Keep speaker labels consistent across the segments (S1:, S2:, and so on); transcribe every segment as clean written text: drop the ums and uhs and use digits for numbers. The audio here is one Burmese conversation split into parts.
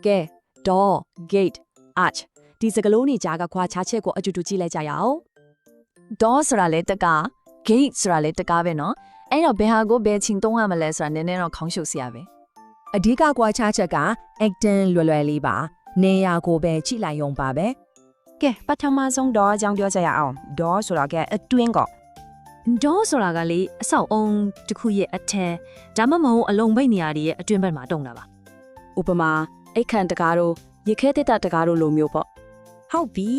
S1: ကဲ door gate arch ဒီစကလုံးတွေကြားကခွာခြားချက်ကိုအတူတူကြည့်လိုက်ကြရအောင် door ဆိုတာလေတကား gate ဆိုတာလေတကားပဲเนาะအဲ့တော့ဘယ်ဟာကိုဘယ်ချင်းသုံးရမလဲဆိုတာနည်းနည်းတော့ခေါင်းရှုပ်စရာပဲ
S2: အဓိကကွာခြားချက်က acting လွယ်လွယ်လေးပါနေရာကိုပဲကြည့်လိုက်ရုံပါပဲ
S3: ကဲပထမဆုံးတော့အကြောင်းပြောကြရအောင်ဒေါ်ဆိုတာကအတွင်းက
S1: door ဆိုတာကလေအဆောက်အုံတစ်ခုရဲ့အထက်ဒါမှမဟုတ်အလုံးပိတ်နေရာတွေရဲ့အတွင်းဘက်မှာတုံတာပါဥပမာအိတ်ခန့်တကားတို့ရေခဲတက်တာတကားတို့လိုမျိုးပေါ့
S3: ဟုတ်ပြီ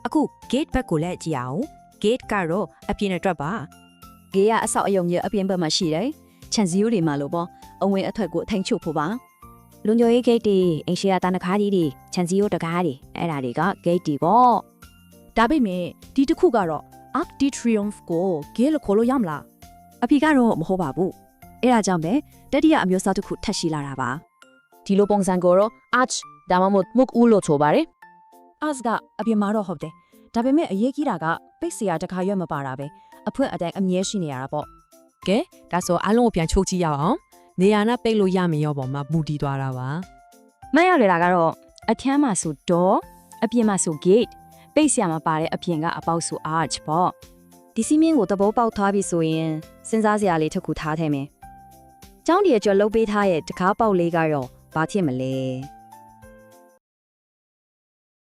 S3: အခု gate ဘက်ကိုလည်းကြည့်အောင် gate ကတော့အပြင်အတွက်ပါ
S1: ဂေးကအဆောက်အုံရဲ့အပြင်ဘက်မှာရှိတယ်ခြံစည်းရိုးတွေမှာလို့ပေါ့အဝင်အထွက်ကိုအထိန်ချုပ်ဖို့ပါ
S4: လုံခြုံရေး gate တွေအင်ရှီယာတာနခါးကြီးတွေခြံစည်းရိုးတကားတွေအဲ့ဒါတွေက gate တွေပေါ့
S1: ဒါပေမဲ့ဒီတစ်ခုကတော့ Arc de Triomphe ကိုဂေးလို့ခေါ်လို့ရမလားအဖေကတော့မဟုတ်ပါဘူးအဲ့ဒါကြောင့်ပဲတတိယအမျိုးအစားတစ်ခုထပ်ရှိလာတာပါ
S5: ဒီလိုပုံစံကိုတော့ arch ဒါမှမဟုတ် muk ဦးလို့ဆိုပါတယ်
S1: Arch ကအပြင်မှာတော့ဟုတ်တယ်ဒါပေမဲ့အရေးကြီးတာကပိတ်စရာတခါရွက်မပါတာပဲအဖွင့်အတိုင်းအမြဲရှိနေရတာပေါ့
S6: ကဲဒါဆိုအားလုံးကိုပြန်ချုပ်ကြည့်ရအောင်နေရာနဲ့ပိတ်လို့ရမရောပေါ်မှာမူတည်သွားတာပါ
S4: မှတ်ရလေတာကတော့အထမ်းမှာဆို door အပြင်မှာဆို gate ပိတ်ဆရာမပါတဲ့အပြင်ကအပေါက်ဆို arch ပေါ့ဒီစီမင်းကိုသဘောပေါက်ထားပြီဆိုရင်စဉ်းစားစရာလေးတစ်ခုထားထည့်မယ်ကျောင်းဒီအကျော်လှုပ်ပေးထားရဲ့တကားပေါက်လေးကတော့ဘာဖြစ်မလဲ